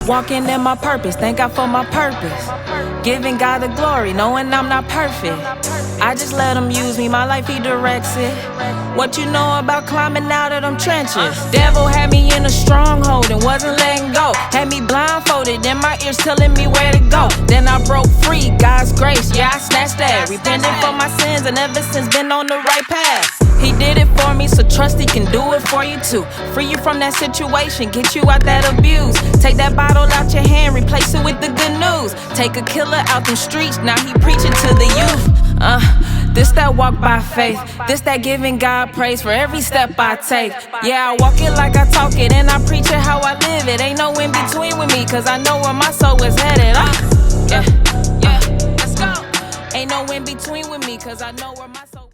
Walking in my purpose, thank God for my purpose. Giving God the glory, knowing I'm not perfect. I just let him use me, my life he directs it. What you know about climbing out of them trenches? Devil had me in a stronghold and wasn't letting go. Had me blindfolded and my ears telling me where to go. Then I broke free, God's grace, yeah I snatched that. Repented for my sins and ever since been on the right path. He did it for me, so trust he can do it for you too. Free you from that situation, get you out that abuse. Take that bottle out your hand, replace it with the good news. Take a killer out them streets, now he preaching to the youth. This that walk by faith, this that giving God praise for every step I take. Yeah, I walk it like I talk it, and I preach it how I live it. Ain't no in between with me, cause I know where my soul is headed. Yeah, let's go. Ain't no in between with me, cause I know where my soul.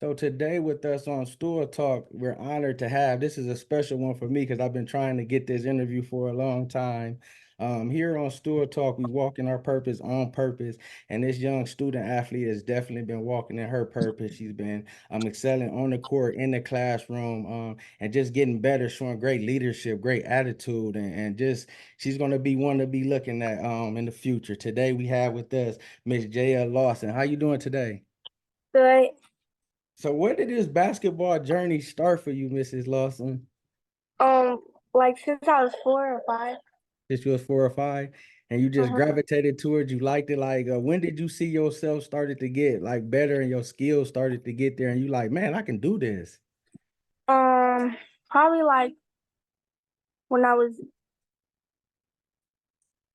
So today with us on Stool Talk, we're honored to have, this is a special one for me because I've been trying to get this interview for a long time. Here on Stool Talk, we walk in our purpose on purpose, and this young student athlete has definitely been walking in her purpose. She's been excelling on the court, in the classroom, and just getting better, showing great leadership, great attitude, and just she's going to be one to be looking at in the future. Today we have with us Miss Jayah Lawson. How you doing today? Good. So where did this basketball journey start for you, Mrs. Lawson? Like since I was 4 or 5. Since you was 4 or 5, and you just Uh-huh. gravitated towards, you liked it. Like, when did you see yourself started to get like better and your skills started to get there, and you like, man, I can do this? Probably like when I was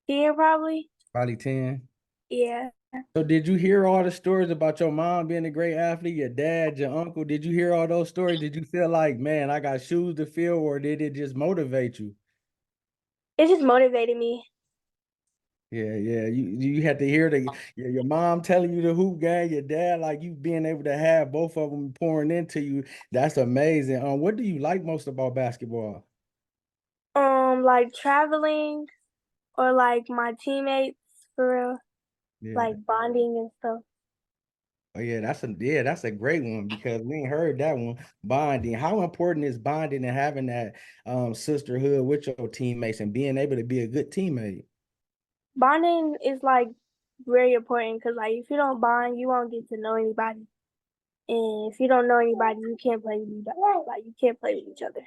10, probably. Probably 10. Yeah. So did you hear all the stories about your mom being a great athlete, your dad, your uncle? Did you hear all those stories? Did you feel like, man, I got shoes to fill, or did it just motivate you? It just motivated me. Yeah, yeah. You had to hear your mom telling you the hoop game, your dad, like you being able to have both of them pouring into you. That's amazing. What do you like most about basketball? Like traveling or like my teammates for real, Yeah. like bonding and stuff. Oh yeah, that's a great one because we ain't heard that one. Bonding. How important is bonding and having that sisterhood with your teammates and being able to be a good teammate? Bonding is like very important because like if you don't bond, you won't get to know anybody. And if you don't know anybody, you can't play with anybody. Like you can't play with each other.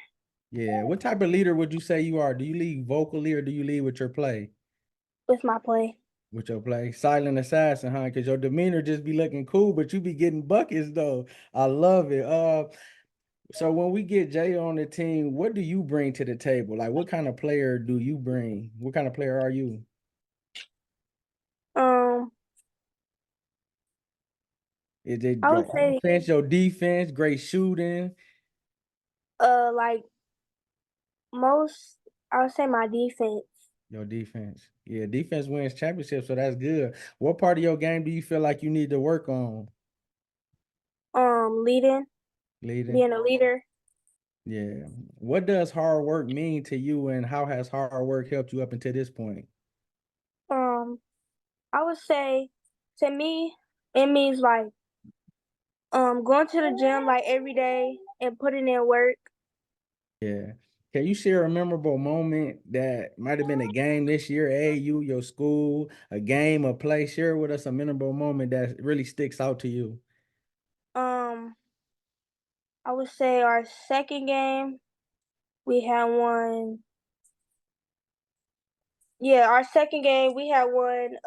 Yeah. What type of leader would you say you are? Do you lead vocally or do you lead with your play? With my play. With your play. Silent assassin, huh? Because your demeanor just be looking cool, but you be getting buckets though. I love it. So when we get Jay on the team, what do you bring to the table? Like what kind of player do you bring? What kind of player are you? Um, Is it I your would say offense, your defense, great shooting? like most I would say my defense. Your defense. Yeah, defense wins championships, so that's good. What part of your game do you feel like you need to work on? Leading, Leading. being a leader. Yeah. What does hard work mean to you and how has hard work helped you up until this point? Um, I would say to me, it means like going to the gym like every day and putting in work. Yeah. Can you share a memorable moment that might have been a game this year, AU, your school, a game, a play? Share with us a memorable moment that really sticks out to you. Um, I would say our second game we had won. Yeah, our second game we had won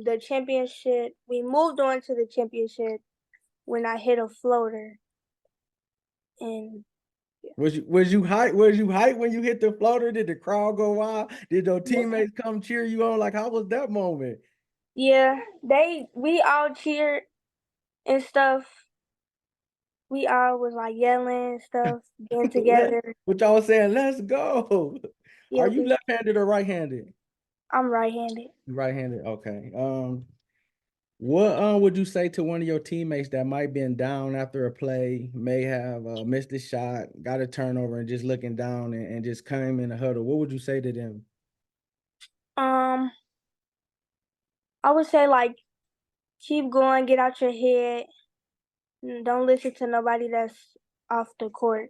the championship. We moved on to the championship when I hit a floater and Was you hyped when you hit the floater? Did the crowd go wild? Did your teammates come cheer you on? Like, how was that moment? yeah, we all cheered and stuff. We all was like yelling and stuff, getting together. What y'all saying? Let's go. Yeah, Are you left-handed or right-handed? I'm right-handed. Right-handed. Okay. What would you say to one of your teammates that might been down after a play, may have missed a shot, got a turnover, and just looking down and just came in a huddle? What would you say to them? Um, I would say like keep going, get out your head, and don't listen to nobody that's off the court.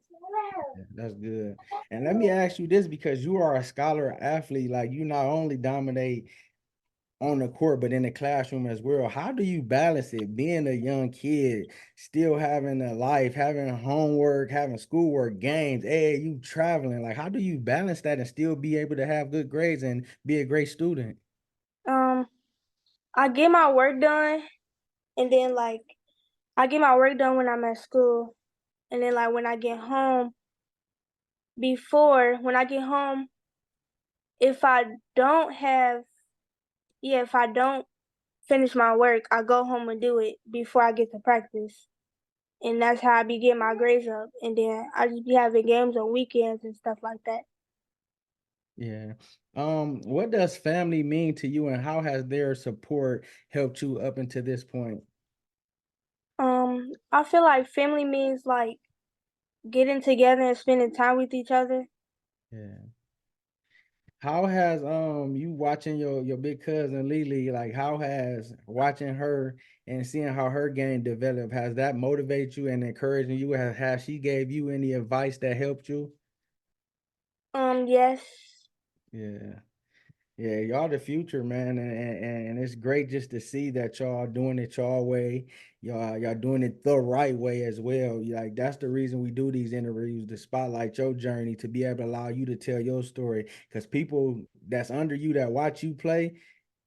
Yeah, that's good. And let me ask you this, because you are a scholar athlete, like you not only dominate on the court, but in the classroom as well. How do you balance it, being a young kid, still having a life, having homework, having schoolwork, games, you traveling? Like, how do you balance that and still be able to have good grades and be a great student? Um, I get my work done, and then like I get my work done when I'm at school, and then like when I get home, when I get home, if I don't have, yeah, if I don't finish my work, I go home and do it before I get to practice. And that's how I be getting my grades up. And then I just be having games on weekends and stuff like that. Yeah. What does family mean to you, and how has their support helped you up until this point? I feel like family means like getting together and spending time with each other. Yeah. How has you watching your big cousin Lily, like how has watching her and seeing how her game develop, has that motivate you and encouraging you? Has she gave you any advice that helped you? Yes. Yeah. Yeah, y'all the future, man, and it's great just to see that y'all doing it y'all way. Y'all doing it the right way as well. Like that's the reason we do these interviews, to spotlight your journey, to be able to allow you to tell your story. Because people that's under you that watch you play,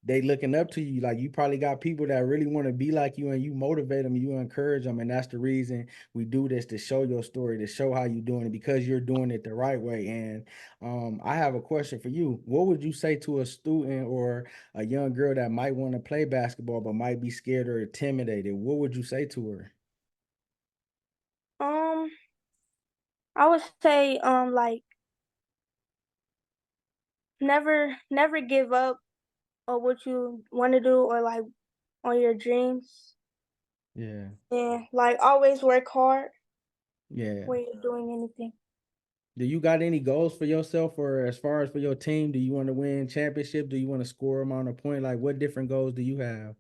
they looking up to you. Like you probably got people that really want to be like you, and you motivate them, you encourage them, and that's the reason we do this, to show your story, to show how you doing it, because you're doing it the right way. And I have a question for you. What would you say to a student or a young girl that might want to play basketball but might be scared or intimidated? What would you say to her? Um, I would say like never give up on what you want to do or like on your dreams. Yeah, And like always work hard yeah. when you're doing anything. Do you got any goals for yourself, or as far as for your team? Do you want to win championship? Do you want to score amount of point? Like what different goals do you have?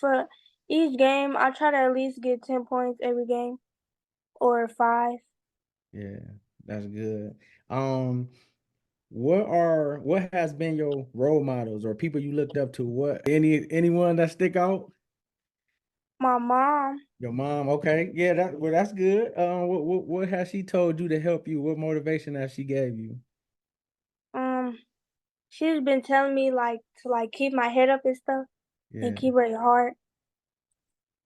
For each game, I try to at least get 10 points every game or five. Yeah, that's good. Um, what has been your role models or people you looked up to? What anyone that stick out? My mom, Your mom, okay. Yeah, that's good. What has she told you to help you? What motivation has she gave you? um, she's been telling me like to like keep my head up and stuff and Yeah. keep working hard.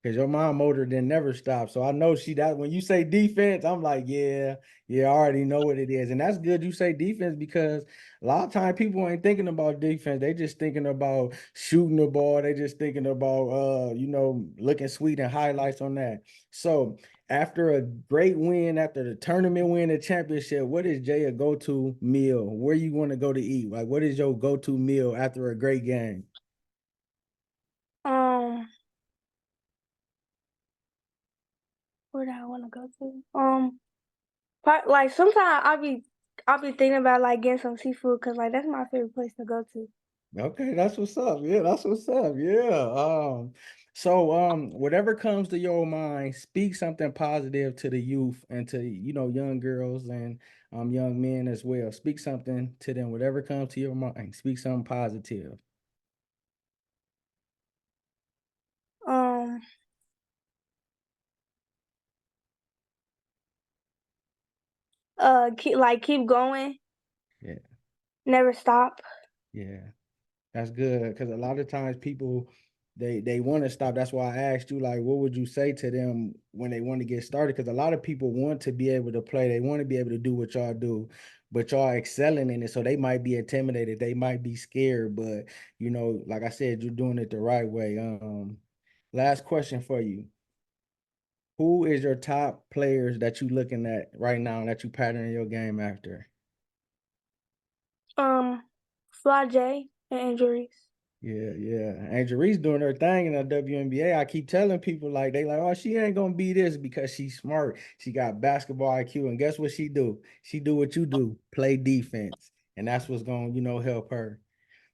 Cause your mom motor didn't never stop. So I know she that when you say defense, I'm like, yeah, yeah, I already know what it is. And that's good you say defense, because a lot of time people ain't thinking about defense. They just thinking about shooting the ball. They just thinking about looking sweet and highlights on that. So after a great win, after the tournament win, the championship, what is Jay a go-to meal? Where you want to go to eat? Like what is your go-to meal after a great game? Um, where do I want to go to? Like sometimes I'll be thinking about like getting some seafood because like that's my favorite place to go to. Okay, that's what's up. Yeah, that's what's up. Yeah. Whatever comes to your mind, speak something positive to the youth and to young girls and young men as well. Speak something to them. Whatever comes to your mind, speak something positive. Um, keep going, Yeah, never stop. yeah. That's good, because a lot of times people they want to stop. That's why I asked you, like, what would you say to them when they want to get started? Because a lot of people want to be able to play, they want to be able to do what y'all do, but y'all excelling in it, so they might be intimidated, they might be scared, but like I said, you're doing it the right way. Last question for you: who is your top players that you looking at right now that you patterning your game after? Um, Fly J and injuries. Yeah, yeah. Angel Reese doing her thing in the WNBA. I keep telling people like they like, oh, she ain't gonna be this because she's smart. She got basketball IQ, and guess what she do? She do what you do, play defense, and that's what's gonna help her.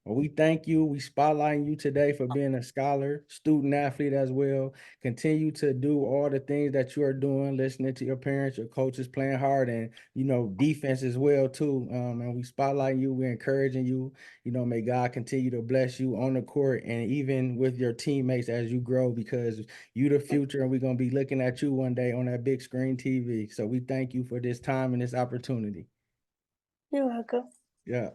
Well, we thank you. We spotlighting you today for being a scholar, student athlete as well. Continue to do all the things that you are doing, listening to your parents, your coaches, playing hard, and defense as well too. And we spotlighting you. We're encouraging you. May God continue to bless you on the court and even with your teammates as you grow, because you the future, and we're gonna be looking at you one day on that big screen TV. So we thank you for this time and this opportunity. You're welcome. Yeah.